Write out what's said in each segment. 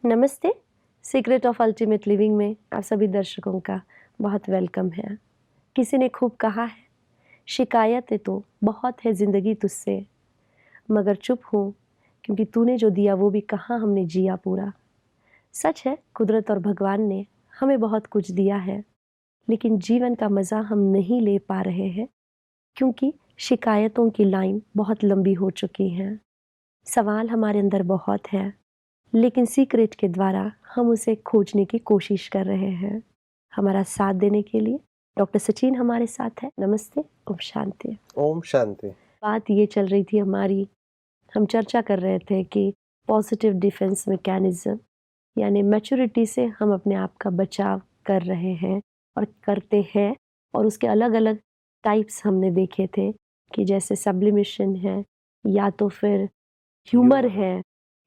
नमस्ते। Secret of ultimate living में आप सभी दर्शकों का बहुत वेलकम है। किसी ने खूब कहा है, शिकायतें तो बहुत है ज़िंदगी तुझसे, मगर चुप हूँ क्योंकि तूने जो दिया वो भी कहाँ हमने जिया पूरा। सच है, कुदरत और भगवान ने हमें बहुत कुछ दिया है, लेकिन जीवन का मज़ा हम नहीं ले पा रहे हैं क्योंकि शिकायतों की लाइन बहुत लंबी हो चुकी है। सवाल हमारे अंदर बहुत है, लेकिन सीक्रेट के द्वारा हम उसे खोजने की कोशिश कर रहे हैं। हमारा साथ देने के लिए डॉक्टर सचिन हमारे साथ है। नमस्ते, ओम शांति। ओम शांति। बात ये चल रही थी हमारी, हम चर्चा कर रहे थे कि पॉजिटिव डिफेंस मैकेनिज्म यानी मैच्योरिटी से हम अपने आप का बचाव कर रहे हैं और करते हैं, और उसके अलग-अलग टाइप्स हमने देखे थे कि जैसे सब्लिमेशन है, या तो फिर ह्यूमर है,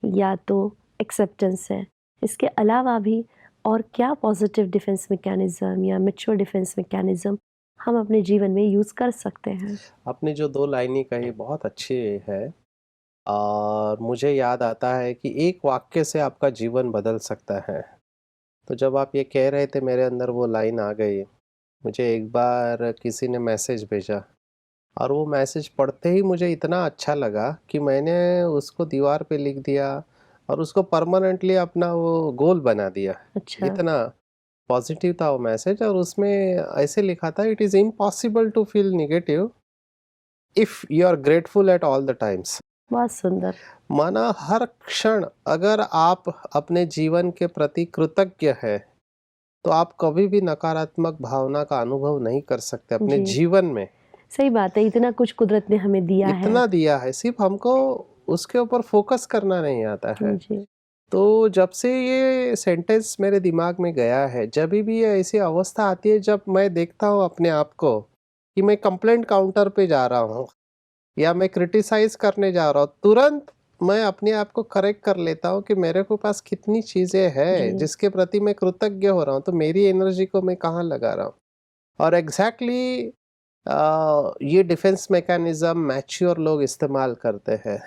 या तो एक्सेप्टेंस है। इसके अलावा भी और क्या पॉजिटिव डिफेंस मैकेनिज्म या मैच्योर डिफेंस मैकेनिज्म हम अपने जीवन में यूज़ कर सकते हैं? आपने जो 2 लाइनें कही बहुत अच्छी है और मुझे याद आता है कि एक वाक्य से आपका जीवन बदल सकता है। तो जब आप ये कह रहे थे मेरे अंदर वो लाइन आ गई। मुझे एक बार किसी ने मैसेज भेजा और वो मैसेज पढ़ते ही मुझे इतना अच्छा लगा कि मैंने उसको दीवार पे लिख दिया और उसको परमानेंटली अपना वो गोल बना दिया। अच्छा। इतना पॉजिटिव था वो मैसेज और उसमें ऐसे लिखा था, it is impossible to feel negative if you are grateful at all the times. बहुत सुंदर। माना हर क्षण अगर आप अपने जीवन के प्रति कृतज्ञ है तो आप कभी भी नकारात्मक भावना का अनुभव नहीं कर सकते अपने जी, जीवन में। सही बात है, इतना कुछ कुदरत ने हमें दिया है। इतना दिया है, सिर्फ हमको उसके ऊपर फोकस करना नहीं आता है। जी, तो जब से ये सेंटेंस मेरे दिमाग में गया है, जब भी ये ऐसी अवस्था आती है जब मैं देखता हूँ अपने आप को कि मैं कंप्लेंट काउंटर पे जा रहा हूँ या मैं क्रिटिसाइज करने जा रहा हूँ, तुरंत मैं अपने आप को करेक्ट कर लेता हूँ कि मेरे को पास कितनी चीज़ें हैं जी, जिसके प्रति मैं कृतज्ञ हो रहा हूँ, तो मेरी एनर्जी को मैं कहाँ लगा रहा हूँ। और एग्जैक्टली ये डिफेंस मैकेनिज्म मैच्योर लोग इस्तेमाल करते हैं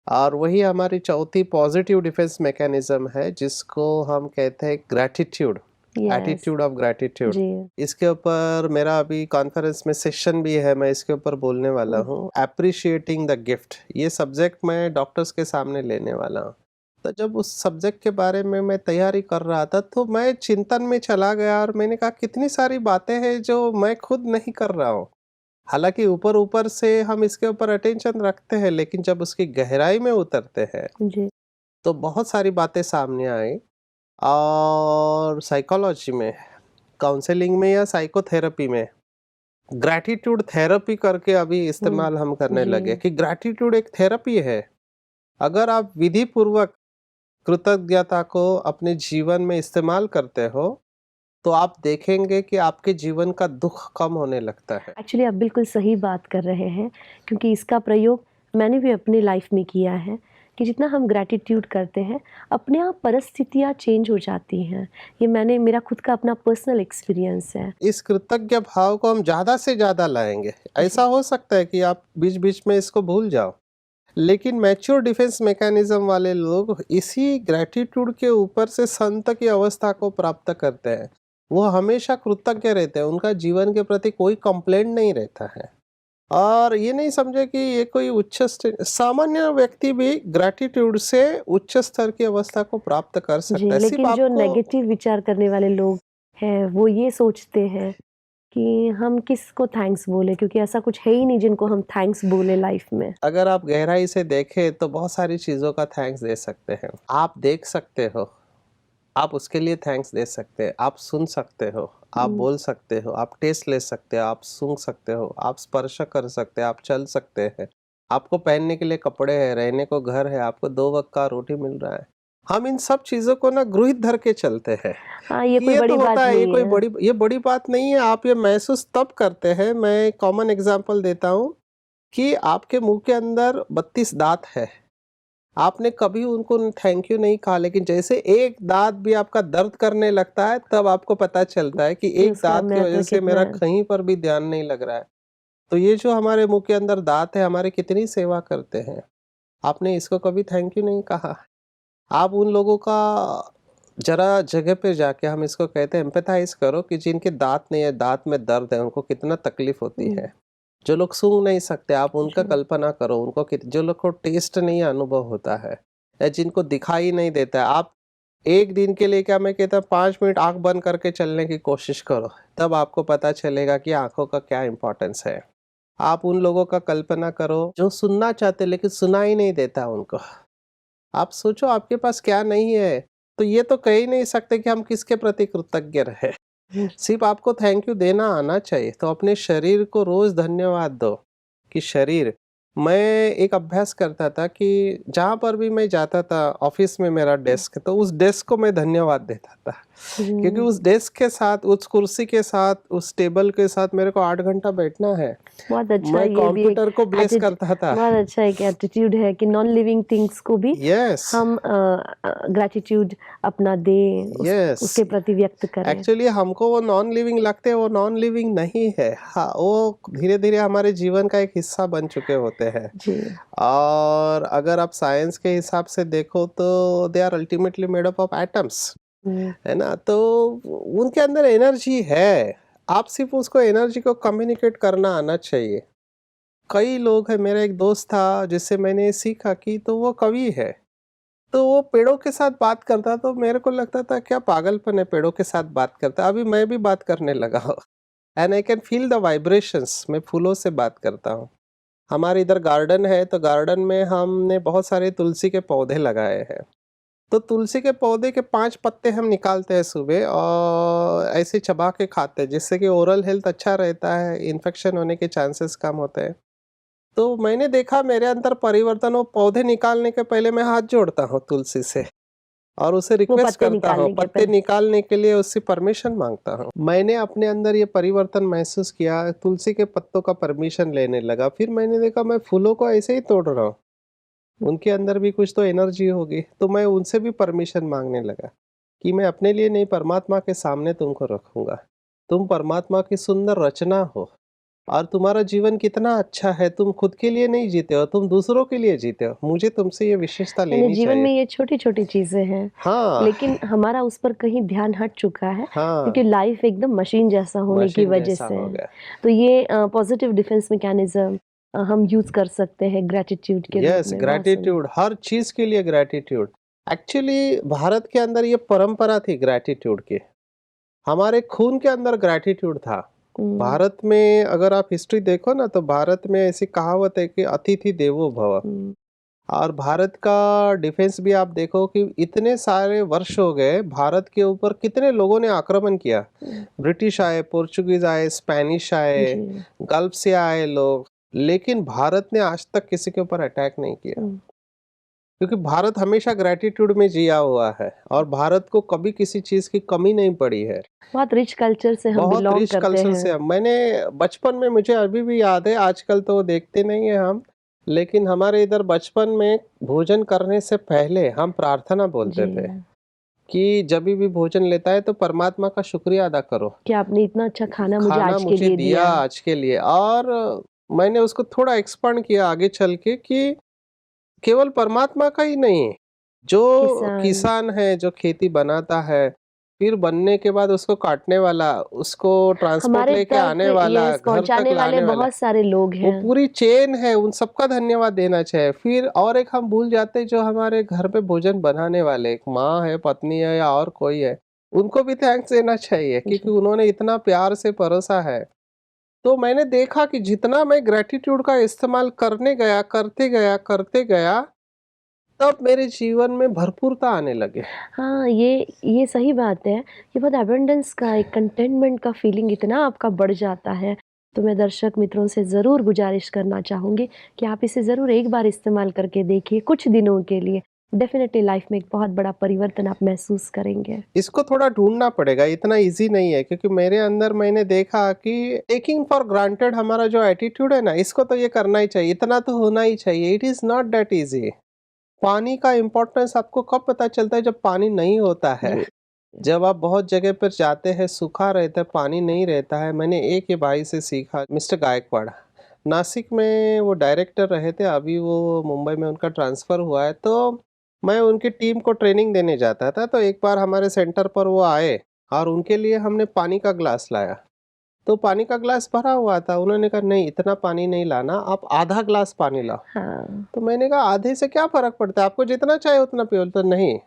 और वही हमारी चौथी पॉजिटिव डिफेंस मैकेनिज्म है जिसको हम कहते हैं gratitude, yes, attitude of gratitude. जी। इसके ऊपर मेरा अभी कॉन्फ्रेंस में सेशन भी है, मैं इसके ऊपर बोलने वाला हुँ, हूँ। अप्रिशिएटिंग द गिफ्ट, ये सब्जेक्ट मैं डॉक्टर्स के सामने लेने वाला हूँ। तो जब उस सब्जेक्ट के बारे में मैं तैयारी कर रहा था तो मैं चिंतन में चला गया और मैंने कहा कितनी सारी बातें हैं जो मैं खुद नहीं कर रहा हूँ। हालांकि ऊपर ऊपर से हम इसके ऊपर अटेंशन रखते हैं, लेकिन जब उसकी गहराई में उतरते हैं जी, तो बहुत सारी बातें सामने आई। और साइकोलॉजी में, काउंसलिंग में या साइकोथेरेपी में ग्रैटिट्यूड थेरेपी करके अभी हुँ, इस्तेमाल हम करने जी। लगे कि ग्रैटिट्यूड एक थेरेपी है। अगर आप विधि पूर्वक कृतज्ञता को अपने जीवन में इस्तेमाल करते हो तो आप देखेंगे कि आपके जीवन का दुख कम होने लगता है। एक्चुअली आप बिल्कुल सही बात कर रहे हैं, क्योंकि इसका प्रयोग मैंने भी अपनी लाइफ में किया है कि जितना हम ग्रैटिट्यूड करते हैं, अपने आप परिस्थितियाँ चेंज हो जाती हैं। ये मेरा खुद का अपना पर्सनल एक्सपीरियंस है। इस कृतज्ञ भाव को हम ज़्यादा से ज़्यादा लाएँगे। ऐसा जी, हो सकता है कि आप बीच-बीच में इसको भूल जाओ। लेकिन मैच्योर डिफेंस मैकेनिज़्म वाले लोग इसी ग्रैटिट्यूड के ऊपर से संत की अवस्था को प्राप्त करते हैं। वो हमेशा कृतज्ञ रहते हैं, उनका जीवन के प्रति कोई कंप्लेंट नहीं रहता है। और ये नहीं समझे कि ये कोई सामान्य व्यक्ति भी ग्रैटिट्यूड से उच्च स्तर की अवस्था को प्राप्त कर सकता जी, है। सिर्फ़ लेकिन जो आपको नेगेटिव विचार करने वाले लोग हैं, वो ये सोचते हैं कि हम किसको थैंक्स बोलें, क्योंकि ऐसा कुछ है ही नहीं जिनको हम थैंक्स बोलें लाइफ में। अगर आप गहराई से देखें तो बहुत सारी चीज़ों का थैंक्स दे सकते हैं। आप देख सकते हो, आप उसके लिए थैंक्स दे सकते हैं। आप सुन सकते हो, आप हुँ, बोल सकते हो, आप टेस्ट ले सकते हो, आप सूंघ सकते हो, आप स्पर्श कर सकते हैं, आप चल सकते हैं। आपको पहनने के लिए कपड़े हैं, रहने को घर है, आपको 2 वक़्त का रोटी मिल रहा है। हम इन सब चीज़ों को ना गृहीत धर के चलते हैं हाँ, ये कि कोई ये तो बड़ी होता बात है, नहीं है। ये बड़ी बात नहीं है। आप ये महसूस तब करते हैं, मैं कॉमन एग्ज़ाम्पल देता हूँ कि आपके मुँह के अंदर 32 दाँत है। आपने कभी उनको थैंक यू नहीं कहा, लेकिन जैसे एक दाँत भी आपका दर्द करने लगता है तब आपको पता चलता है कि कि एक उसका दाँत की वजह महत्व से कितना मेरा है। कहीं पर भी ध्यान नहीं लग रहा है। तो ये जो हमारे मुँह के अंदर दाँत है, हमारी कितनी सेवा करते हैं। आपने इसको कभी थैंक यू नहीं कहा। आप उन लोगों का जरा जगह पे जाके, हम इसको कहते हैं एम्पैथाइज करो, कि जिनके दांत नहीं है, दांत में दर्द है, उनको कितना तकलीफ होती है। जो लोग सूंघ नहीं सकते, आप उनका जी। कल्पना करो, उनको जो लोग को टेस्ट नहीं अनुभव होता है, या जिनको दिखाई नहीं देता है, आप एक दिन के लिए, क्या मैं कहता हूँ, 5 मिनट आंख बंद करके चलने की कोशिश करो, तब आपको पता चलेगा कि आंखों का क्या इम्पोर्टेंस है। आप उन लोगों का कल्पना करो जो सुनना चाहते लेकिन सुनाई नहीं देता उनको। आप सोचो आपके पास क्या नहीं है, तो ये तो कह ही नहीं सकते कि हम किसके प्रति कृतज्ञ रहे। जी। सिर्फ आपको थैंक यू देना आना चाहिए। तो अपने शरीर को रोज धन्यवाद दो कि शरीर, मैं एक अभ्यास करता था कि जहाँ पर भी मैं जाता था, ऑफिस में मेरा डेस्क, तो उस डेस्क को मैं धन्यवाद देता था, क्योंकि उस डेस्क के साथ, उस कुर्सी के साथ, उस टेबल के साथ मेरे को 8 घंटा बैठना है। बहुत अच्छा, मैं ये भी एक कंप्यूटर को ब्लेस एटीट्यूड, करता था। बहुत अच्छा एक एटीट्यूड है कि नॉन लिविंग थिंग्स को भी यस, हम ग्रैटिट्यूड अपना दें, यस। उसके प्रति व्यक्त करें। एक्चुअली हमको वो नॉन लिविंग लगते हैं, वो नॉन लिविंग नहीं है। हाँ, वो धीरे-धीरे हमारे जीवन का एक हिस्सा बन चुके होते हैं। जी। और अगर आप साइंस के हिसाब से देखो तो they are ultimately made up of atoms, है ना? तो उनके अंदर एनर्जी है, आप सिर्फ उसको, एनर्जी को कम्युनिकेट करना आना चाहिए। कई लोग हैं, मेरा एक दोस्त था जिससे मैंने सीखा कि, तो वो कवि है, तो वो पेड़ों के साथ बात करता, तो मेरे को लगता था क्या पागलपन है, पेड़ों के साथ बात करता। अभी मैं भी बात करने लगा हूँ, and I can feel the vibrations. मैं फूलों से बात करता हूँ। हमारे इधर गार्डन है, तो गार्डन में हमने बहुत सारे तुलसी के पौधे लगाए हैं। तो तुलसी के पौधे के 5 पत्ते हम निकालते हैं सुबह और ऐसे चबा के खाते हैं, जिससे कि ओरल हेल्थ अच्छा रहता है, इन्फेक्शन होने के चांसेस कम होते हैं। तो मैंने देखा मेरे अंदर परिवर्तन, वो पौधे निकालने के पहले मैं हाथ जोड़ता हूँ तुलसी से और उसे वो रिक्वेस्ट पत्ते करता हूँ, निकालने के पत्ते पहले। निकालने के लिए उससे परमिशन मांगता हूँ। मैंने अपने अंदर ये परिवर्तन महसूस किया, तुलसी के पत्तों का परमिशन लेने लगा। फिर मैंने देखा मैं फूलों को ऐसे ही तोड़ रहा हूँ, उनके अंदर भी कुछ तो एनर्जी होगी, तो मैं उनसे भी परमिशन मांगने लगा कि मैं अपने लिए नहीं, परमात्मा के सामने तुमको रखूंगा। तुम परमात्मा की सुंदर रचना हो और तुम्हारा जीवन कितना अच्छा है, तुम खुद के लिए नहीं जीते हो, तुम दूसरों के लिए जीते हो। मुझे तुमसे ये विशेषता यानी लेनी जीवन चाहिए। में ये छोटी-छोटी चीज़ें हैं, हाँ, लेकिन हमारा उस पर कहीं ध्यान हट चुका है, हाँ, क्योंकि लाइफ एकदम मशीन जैसा होने की मशीन वजह जैसा से हो है। गया। तो ये पॉजिटिव डिफेंस मैकेनिज़्म हम यूज़ कर सकते हैं ग्रैटिट्यूड के रूप यस, में। बहुत सुंदर। ग्रैटिट्यूड, हर चीज के लिए ग्रैटिट्यूड। एक्चुअली भारत के अंदर ये परंपरा थी ग्रैटिट्यूड की, हमारे खून के अंदर ग्रैटिट्यूड था। हुँ, भारत में अगर आप हिस्ट्री देखो ना, तो भारत में ऐसी कहावत है कि अतिथि देवो भव। हुँ, और भारत का डिफेंस भी आप देखो कि इतने सारे वर्ष हो गए, भारत के ऊपर कितने लोगों ने आक्रमण किया। हुँ, ब्रिटिश आए, पोर्चुगीज आए, स्पेनिश आए, जी। गल्फ से आए लोग, लेकिन भारत ने आज तक किसी के ऊपर अटैक नहीं किया, हुँ, क्योंकि भारत हमेशा ग्रेटिट्यूड में जिया हुआ है और भारत को कभी किसी चीज की कमी नहीं पड़ी है। बहुत रिच कल्चर से हम बहुत बिलॉन्ग रिच करते कल्चर हैं। से मैंने बचपन में, मुझे अभी भी याद है, आजकल तो देखते नहीं है हम, लेकिन हमारे इधर बचपन में भोजन करने से पहले हम प्रार्थना बोलते जी, थे कि जब भी भोजन लेता है तो परमात्मा का शुक्रिया अदा करो, कि आपने इतना अच्छा खाना मुझे खाना आज के मुझे लिए दिया दिया। आज के लिए। और मैंने उसको थोड़ा एक्सपांड किया आगे चल के कि केवल परमात्मा का ही नहीं, जो किसान, किसान है, जो खेती बनाता है, फिर बनने के बाद उसको काटने वाला, उसको ट्रांसपोर्ट हमारे लेके तक आने वाला, यस घर तक पहुँचाने वाले लाने वाला, बहुत सारे लोग वो हैं। पूरी चेन है, उन सबका धन्यवाद देना चाहिए। फिर और एक हम भूल जाते हैं, जो हमारे घर पे भोजन बनाने वाले, एक माँ है, पत्नी है या और कोई है, उनको भी थैंक्स देना चाहिए, क्योंकि जी। उन्होंने इतना प्यार से परोसा है। तो मैंने देखा कि जितना मैं ग्रैटिट्यूड का इस्तेमाल करने गया, करते गया, तब मेरे जीवन में भरपूरता आने लगे। हाँ, ये सही बात है। ये बहुत अबंडेंस का, एक कंटेनमेंट का फीलिंग इतना आपका बढ़ जाता है। तो मैं दर्शक मित्रों से ज़रूर गुज़ारिश करना चाहूँगी कि आप इसे ज़रूर एक बार इस्तेमाल करके देखिए कुछ दिनों के लिए। डेफ़िनेटली लाइफ़ में एक बहुत बड़ा परिवर्तन आप महसूस करेंगे। इसको थोड़ा ढूँढना पड़ेगा, इतना ईज़ी नहीं है, क्योंकि मेरे अंदर मैंने देखा कि टेकिंग फॉर ग्रांटेड हमारा जो एटीट्यूड है ना, इसको तो ये करना ही चाहिए, इतना तो होना ही चाहिए। It is not that easy. पानी का इम्पोर्टेंस आपको कब पता चलता है? जब पानी नहीं होता है। जी। जब आप बहुत जगह पर जाते हैं, सूखा रहता है, पानी नहीं रहता है। मैंने एक ही भाई से सीखा, मिस्टर गायकवाड़। नासिक में वो डायरेक्टर रहे थे, अभी वो मुंबई में उनका ट्रांसफ़र हुआ है। तो मैं उनकी टीम को ट्रेनिंग देने जाता था, तो एक बार हमारे सेंटर पर वो आए और उनके लिए हमने पानी का ग्लास लाया। तो पानी का ग्लास भरा हुआ था, उन्होंने कहा नहीं इतना पानी नहीं लाना, आप आधा ग्लास पानी लाओ। हाँ, तो मैंने कहा आधे से क्या फ़र्क पड़ता है, आपको जितना चाहिए उतना पियो। तो नहीं,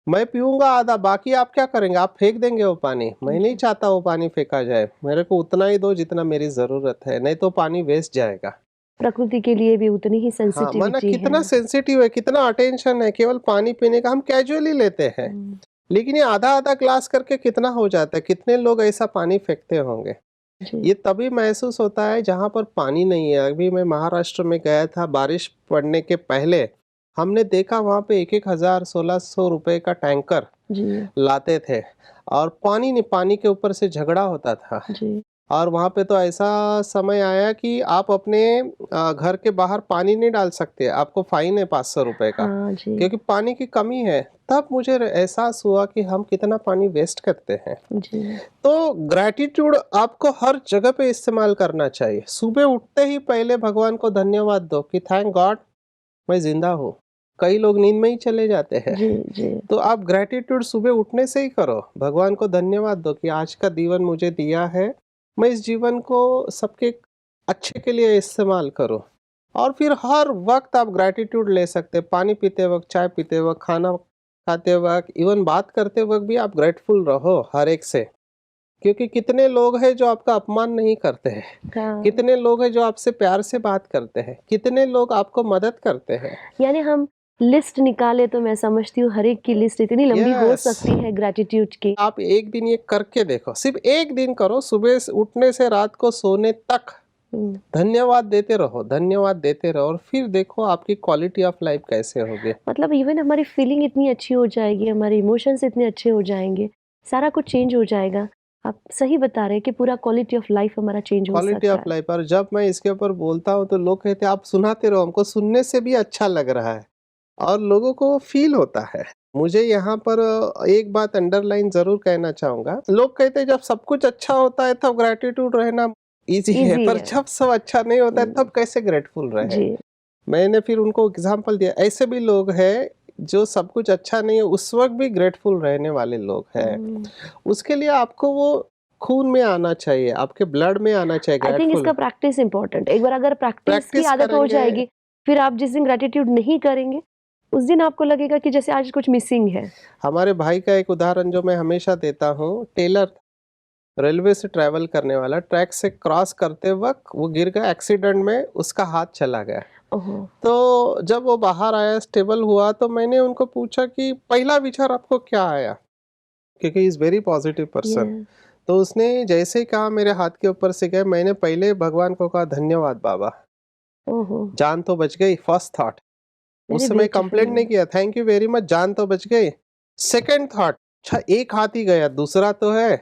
मैं पीऊँगा आधा, बाकी आप क्या करेंगे, आप फेंक देंगे वो पानी। मैं नहीं जी। चाहता वो पानी फेंका जाए, मेरे को उतना ही दो जितना मेरी ज़रूरत है, नहीं तो पानी वेस्ट जाएगा। प्रकृति के लिए भी उतनी ही हाँ, माना सेंसिटिविटी है। कितना सेंसिटिव है, कितना अटेंशन है, केवल पानी पीने का हम कैजुअली लेते हैं। हुँ, लेकिन ये आधा-आधा ग्लास करके कितना हो जाता है, कितने लोग ऐसा पानी फेंकते होंगे। जी। ये तभी महसूस होता है जहाँ पर पानी नहीं है। अभी मैं महाराष्ट्र में गया था, बारिश पड़ने के पहले हमने देखा वहाँ पे 1-1 हज़ार 1600 रुपए का टैंकर जी, लाते थे और पानी नहीं, पानी के ऊपर से झगड़ा होता था। जी। और वहाँ पे तो ऐसा समय आया कि आप अपने घर के बाहर पानी नहीं डाल सकते, आपको फाइन है 500 रुपए का, हाँ जी, क्योंकि पानी की कमी है। तब मुझे एहसास हुआ कि हम कितना पानी वेस्ट करते हैं। जी। तो ग्रैटिट्यूड आपको हर जगह पे इस्तेमाल करना चाहिए। सुबह उठते ही पहले भगवान को धन्यवाद दो कि थैंक गॉड मैं ज़िंदा हूँ। कई लोग नींद में ही चले जाते हैं। जी, जी। तो आप ग्रैटिट्यूड सुबह उठने से ही करो। भगवान को धन्यवाद दो कि आज का जीवन मुझे दिया है। मैं इस जीवन को सबके अच्छे के लिए इस्तेमाल करूँ। और फिर हर वक़्त आप ग्रैटिट्यूड ले सकते हैं। पानी पीते वक़्त, चाय पीते वक़्त, खाना खाते वक़्त, इवन बात करते वक़्त भी आप ग्रेटफुल रहो हर एक से। क्योंकि कितने लोग हैं जो आपका अपमान नहीं करते हैं, हाँ, कितने लोग हैं जो आपसे प्यार से बात करते हैं, कितने लोग आपको मदद करते हैं। यानी हम लिस्ट निकालें तो मैं समझती हूँ हर एक की लिस्ट इतनी लंबी हो यस, सकती है ग्रैटिट्यूड की। आप एक दिन ये करके देखो, सिर्फ एक दिन करो, सुबह से उठने से रात को सोने तक हुँ, धन्यवाद देते रहो, धन्यवाद देते रहो और फिर देखो आपकी क्वालिटी ऑफ लाइफ कैसे होगी। मतलब इवन हमारी फीलिंग इतनी अच्छी हो जाएगी, हमारे इमोशंस इतने अच्छे हो जाएँगे, सारा कुछ चेंज हो जाएगा। आप सही बता रहे हैं कि पूरा क्वालिटी ऑफ लाइफ हमारा चेंज हो क्वालिटी सकता ऑफ है। लाइफ, और जब मैं इसके ऊपर बोलता हूँ तो लोग कहते हैं आप सुनाते रहो, हमको सुनने से भी अच्छा लग रहा है और लोगों को फील होता है। मुझे यहाँ पर एक बात अंडरलाइन ज़रूर कहना चाहूँगा। लोग कहते हैं जब सब कुछ अच्छा होता है तब ग्रैटिट्यूड रहना ईज़ी है, ईज़ी पर है। जब सब अच्छा नहीं होता है हुँ, तब कैसे ग्रेटफुल रहे? जी। मैंने फिर उनको एग्ज़ाम्पल दिया, ऐसे भी लोग हैं जो सब कुछ अच्छा नहीं है उस वक़्त भी ग्रेटफुल रहने वाले लोग हैं। हुँ। उसके लिए आपको वो खून में आना चाहिए, आपके ब्लड में आना चाहिए आई थिंक ग्रेटफुल। इसका प्रैक्टिस इम्पोर्टेंट है। एक बार अगर प्रैक्टिस की प्रैक्टिस आदत हो करेंगे। जाएगी, फिर आप जिस दिन ग्रैटिट्यूड नहीं करेंगे, उस दिन आपको लगेगा कि जैसे आज कुछ मिसिंग है। हमारे भाई का एक उदाहरण जो मैं हमेशा देता हूँ, टेलर रेलवे से ट्रैवल करने वाला, ट्रैक से क्रॉस करते वक़्त वो गिर गया एक्सीडेंट में, उसका हाथ चला गया। ओहो! तो जब वो बाहर आया, स्टेबल हुआ, तो मैंने उनको पूछा कि पहला विचार आपको क्या आया? क्योंकि ही इज़ वेरी पॉज़िटिव ये पर्सन। तो उसने जैसे ही कहा मेरे हाथ के ऊपर से गए, मैंने पहले भगवान को कहा धन्यवाद बाबा, ओहो! जान तो बच गई, फर्स्ट थॉट। वेरी उस समय कंप्लेंट नहीं ब्यूटीफुल। किया, थैंक यू वेरी मच, जान तो बच गई। सेकंड थॉट, अच्छा एक हाथ ही गया, दूसरा तो है,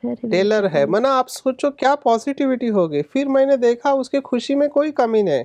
वेरी टेलर है। ब्यूटीफुल। मना आप सोचो क्या पॉजिटिविटी होगी। फिर मैंने देखा उसकी खुशी में कोई कमी नहीं।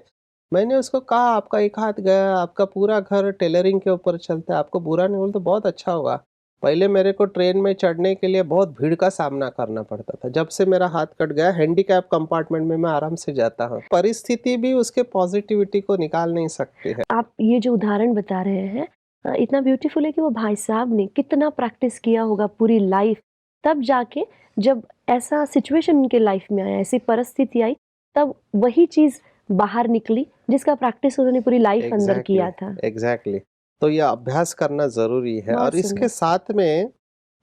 मैंने उसको कहा आपका एक हाथ गया, आपका पूरा घर टेलरिंग के ऊपर चलता है, आपको बुरा नहीं बोले तो बहुत अच्छा हुआ। पहले मेरे को ट्रेन में चढ़ने के लिए बहुत भीड़ का सामना करना पड़ता था। जब से मेरा हाथ कट गया, हैंडीकैप कंपार्टमेंट में मैं आराम से जाता हूँ। परिस्थिति भी उसके पॉजिटिविटी को निकाल नहीं सकती है। आप ये जो उदाहरण बता रहे हैं इतना ब्यूटीफुल है कि वो भाई साहब ने कितना प्रैक्टिस किया होगा पूरी लाइफ, तब जाके जब ऐसा सिचुएशन उनके लाइफ में आया, ऐसी परिस्थिति आई, तब वही चीज़ बाहर निकली जिसका प्रैक्टिस उन्होंने पूरी लाइफ अंदर एग्जैक्टली, किया था। एग्जैक्टली। तो ये अभ्यास करना ज़रूरी है बहुत और इसके सुंदर। साथ में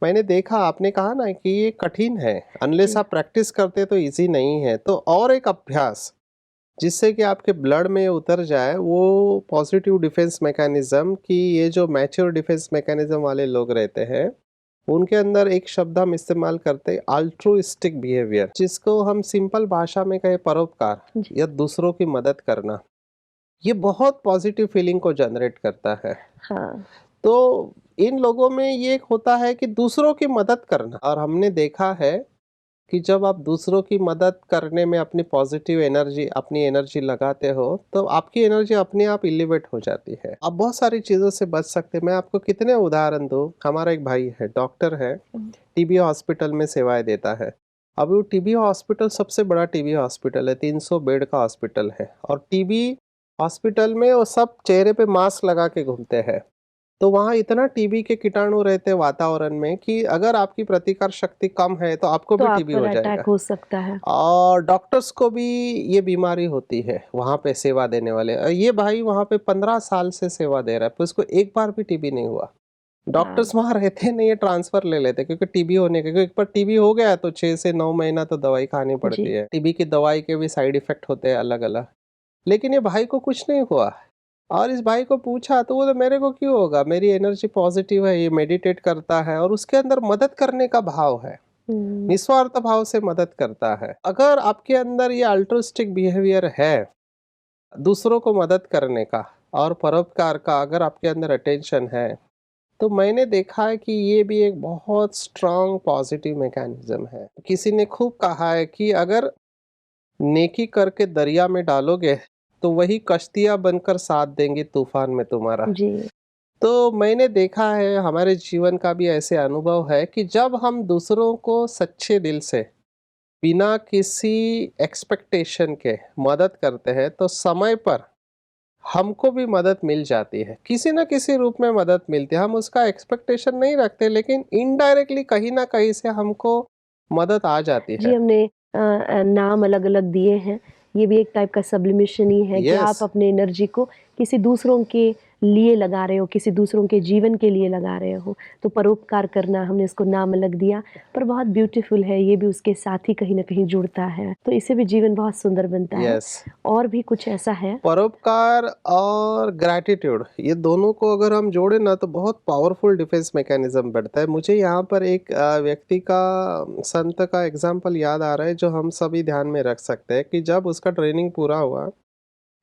मैंने देखा, आपने कहा ना कि ये कठिन है, अनलेस जी, आप प्रैक्टिस करते तो इजी नहीं है। तो और एक अभ्यास जिससे कि आपके ब्लड में उतर जाए, वो पॉजिटिव डिफेंस मैकेनिज्म, कि ये जो मैच्योर डिफेंस मैकेनिज्म वाले लोग रहते हैं उनके अंदर एक शब्द हम इस्तेमाल करते हैं, अल्ट्रुइस्टिक बिहेवियर, जिसको हम सिंपल भाषा में कहें परोपकार जी। या दूसरों की मदद करना। ये बहुत पॉजिटिव फीलिंग को जनरेट करता है। हाँ, तो इन लोगों में ये एक होता है कि दूसरों की मदद करना, और हमने देखा है कि जब आप दूसरों की मदद करने में अपनी पॉजिटिव एनर्जी, अपनी एनर्जी लगाते हो, तो आपकी एनर्जी अपने आप इलिवेट हो जाती है। आप बहुत सारी चीज़ों से बच सकते हैं। मैं आपको कितने उदाहरण दूँ। हमारा एक भाई है, डॉक्टर है, हुँ, टीबी हॉस्पिटल में सेवाएँ देता है। अब वो टीबी हॉस्पिटल सबसे बड़ा टीबी हॉस्पिटल है, 300 बेड का हॉस्पिटल है और टीबी हॉस्पिटल में वो सब चेहरे पे मास्क लगा के घूमते हैं। तो वहाँ इतना टीबी के कीटाणु रहते हैं वातावरण में कि अगर आपकी प्रतिकार शक्ति कम है तो आपको तो भी आप टीबी पर हो अटैक जाएगा। हो सकता है। और डॉक्टर्स को भी ये बीमारी होती है वहाँ पे सेवा देने वाले। ये भाई वहाँ पे 15 साल से सेवा दे रहा है, पर उसको एक बार भी टीबी नहीं हुआ। वाह! डॉक्टर्स वहाँ रहते नहीं है, ट्रांसफर ले लेते क्योंकि टीबी होने के, क्योंकि एक बार टीबी हो गया तो 6 से 9 महीना तो दवाई खानी पड़ती जी। है। टीबी की दवाई के भी साइड इफ़ेक्ट होते हैं अलग-अलग। लेकिन ये भाई को कुछ नहीं हुआ। और इस भाई को पूछा तो बोले मेरे को क्यों होगा, मेरी एनर्जी पॉजिटिव है, ये मेडिटेट करता है और उसके अंदर मदद करने का भाव है, हुँ, निस्वार्थ भाव से मदद करता है। अगर आपके अंदर ये अल्ट्रुइस्टिक बिहेवियर है, दूसरों को मदद करने का और परोपकार का अगर आपके अंदर अटेंशन है, तो मैंने देखा है कि ये भी एक बहुत स्ट्रांग पॉजिटिव मैकेनिज्म है। किसी ने खूब कहा है कि अगर नेकी करके दरिया में डालोगे तो वही कश्तियाँ बनकर साथ देंगी तूफान में तुम्हारा। जी। तो मैंने देखा है, हमारे जीवन का भी ऐसे अनुभव है कि जब हम दूसरों को सच्चे दिल से बिना किसी एक्सपेक्टेशन के मदद करते हैं तो समय पर हमको भी मदद मिल जाती है, किसी ना किसी रूप में मदद मिलती है। हम उसका एक्सपेक्टेशन नहीं रखते लेकिन इनडायरेक्टली कहीं ना कहीं से हमको मदद आ जाती जी, है। हमने नाम अलग-अलग दिए हैं। ये भी एक टाइप का सब्लिमेशन ही है कि यस। आप अपने एनर्जी को किसी दूसरों के लिए लगा रहे हो, किसी दूसरों के जीवन के लिए लगा रहे हो। तो परोपकार करना, हमने इसको नाम अलग दिया, पर बहुत ब्यूटीफुल है, ये भी उसके साथ ही कहीं न कहीं जुड़ता है। तो इससे भी जीवन बहुत सुंदर बनता है। यस। और भी कुछ ऐसा है? परोपकार और ग्रैटिट्यूड, ये दोनों को अगर हम जोड़े ना तो बहुत पावरफुल डिफेंस मैकेनिज्म बढ़ता है। मुझे यहाँ पर एक व्यक्ति का, संत का एग्जाम्पल याद आ रहा है जो हम सभी ध्यान में रख सकते हैं कि जब उसका ट्रेनिंग पूरा हुआ,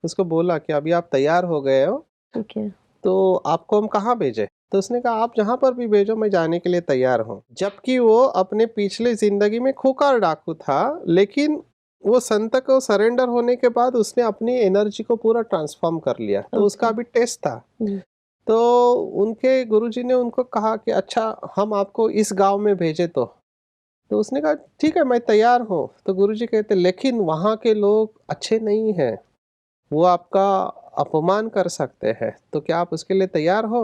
उसको बोला कि अभी आप तैयार हो गए हो ठीक है। तो आपको हम कहाँ भेजें? तो उसने कहा आप जहाँ पर भी भेजो मैं जाने के लिए तैयार हूँ। जबकि वो अपने पिछले ज़िंदगी में खूंखार डाकू था, लेकिन वो संत को सरेंडर होने के बाद उसने अपनी एनर्जी को पूरा ट्रांसफ़ॉर्म कर लिया। तो उसका ओके। अभी टेस्ट था। हुँ, तो उनके गुरुजी ने उनको कहा कि अच्छा हम आपको इस गाँव में भेजें तो? तो उसने कहा ठीक है मैं तैयार हूँ। तो गुरुजी कहते लेकिन वहाँ के लोग अच्छे नहीं हैं। वो आपका अपमान कर सकते हैं, तो क्या आप उसके लिए तैयार हो?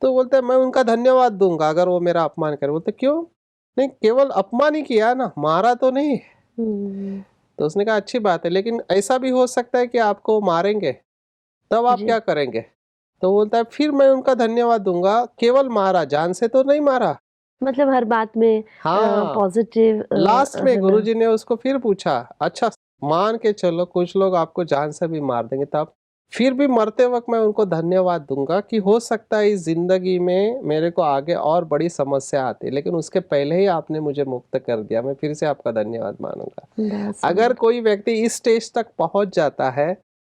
तो बोलते हैं मैं उनका धन्यवाद दूँगा अगर वो मेरा अपमान करें। बोलते क्यों? नहीं केवल अपमान ही किया ना, मारा तो नहीं। हुँ, तो उसने कहा अच्छी बात है, लेकिन ऐसा भी हो सकता है कि आपको मारेंगे, तब आप जी। क्या करेंगे? तो बोलता है फिर मैं उनका धन्यवाद दूँगा, केवल मारा, जान से तो नहीं मारा। मतलब हर बात में हाँ। पॉज़िटिव लास्ट में है ना? गुरुजी ने उसको फिर पूछा, अच्छा मान के चलो कुछ लोग आपको जान से भी मार देंगे तब? फिर भी मरते वक़्त मैं उनको धन्यवाद दूँगा कि हो सकता है इस ज़िंदगी में मेरे को आगे और बड़ी समस्या आती, लेकिन उसके पहले ही आपने मुझे मुक्त कर दिया, मैं फिर से आपका धन्यवाद मानूँगा। बहुत अगर सुंदर। कोई व्यक्ति इस स्टेज तक पहुँच जाता है,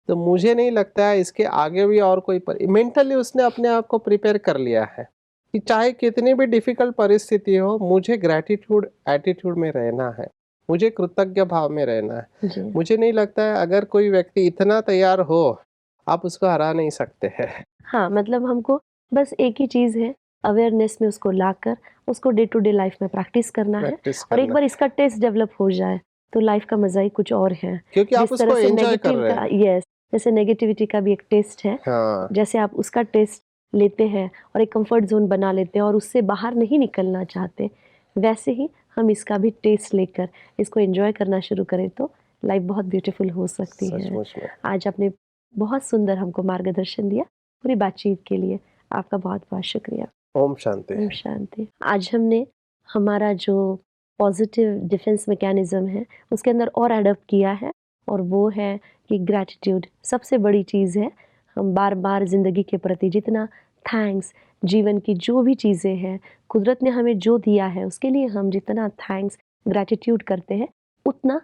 तो मुझे नहीं लगता है इसके आगे भी और कोई मेंटली उसने अपने आप को प्रिपेयर कर लिया है, कि चाहे कितनी भी डिफ़िकल्ट परिस्थिति हो, मुझे ग्रैटिट्यूड एटीट्यूड में रहना है, मुझे कृतज्ञ भाव में रहना है। जी। मुझे नहीं लगता है अगर कोई व्यक्ति इतना तैयार हो, आप उसको हरा नहीं सकते हैं। हाँ, मतलब हमको बस एक ही चीज़ है, अवेयरनेस में उसको लाकर उसको डे टू डे लाइफ़ में प्रैक्टिस करना है प्रैक्टिस और एक करना बार है, इसका टेस्ट डेवलप हो जाए, तो लाइफ़ का मज़ा ही कुछ और है। क्योंकि आप जिस तरह उसको से एन्जॉय कर नेगेटिव रहे का हैं। यस, जैसे नेगेटिविटी का भी एक टेस्ट है, हाँ, जैसे आप उसका टेस्ट लेते हैं और एक कम्फ़र्ट ज़ोन बना लेते हैं और उससे बाहर नहीं निकलना चाहते, वैसे ही हम इसका भी टेस्ट लेकर इसको एन्जॉय करना शुरू करें तो लाइफ़ बहुत ब्यूटीफुल हो सकती है। सचमुच में। आज आपने बहुत सुंदर हमको मार्गदर्शन दिया, पूरी बातचीत के लिए आपका बहुत-बहुत शुक्रिया। ओम शांति। ओम शांति। आज हमने हमारा जो पॉज़िटिव डिफेंस मैकेनिज़्म है, उसके अंदर और एडॉप्ट किया है और वो है कि ग्रैटिट्यूड सबसे बड़ी चीज़ है। हम बार-बार ज़िंदगी के प्रति जितना थैंक्स, जीवन की जो भी चीज़ें हैं, कुदरत ने हमें जो दिया है, उसके लिए हम जितना थैंक्स, ग्रैटिट्यूड करते हैं, उतना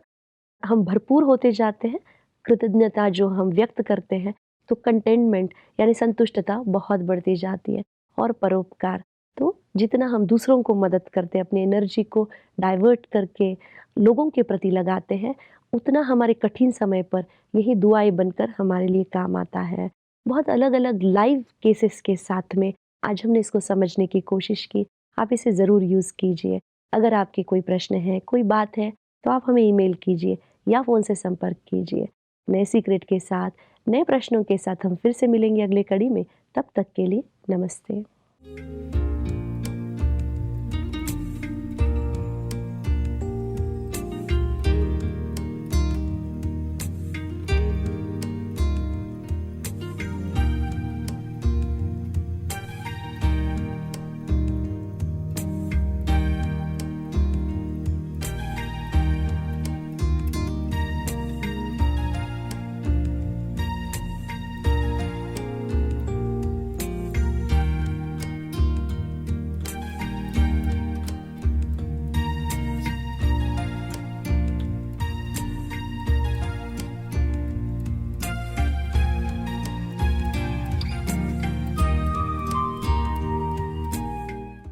हम भरपूर होते जाते हैं। कृतज्ञता जो हम व्यक्त करते हैं, तो कंटेंटमेंट यानी संतुष्टता बहुत बढ़ती जाती है और परोपकार, तो जितना हम दूसरों को मदद करते हैं, अपनी एनर्जी को डाइवर्ट करके लोगों के प्रति लगाते हैं, उतना हमारे कठिन समय पर यही दुआएँ बनकर हमारे लिए काम आता है। बहुत अलग-अलग लाइव केसेस के साथ में आज हमने इसको समझने की कोशिश की। आप इसे ज़रूर यूज़ कीजिए। अगर आपके कोई प्रश्न है, कोई बात है, तो आप हमें ईमेल कीजिए या फ़ोन से संपर्क कीजिए। नए सीक्रेट के साथ, नए प्रश्नों के साथ हम फिर से मिलेंगे अगले कड़ी में। तब तक के लिए नमस्ते।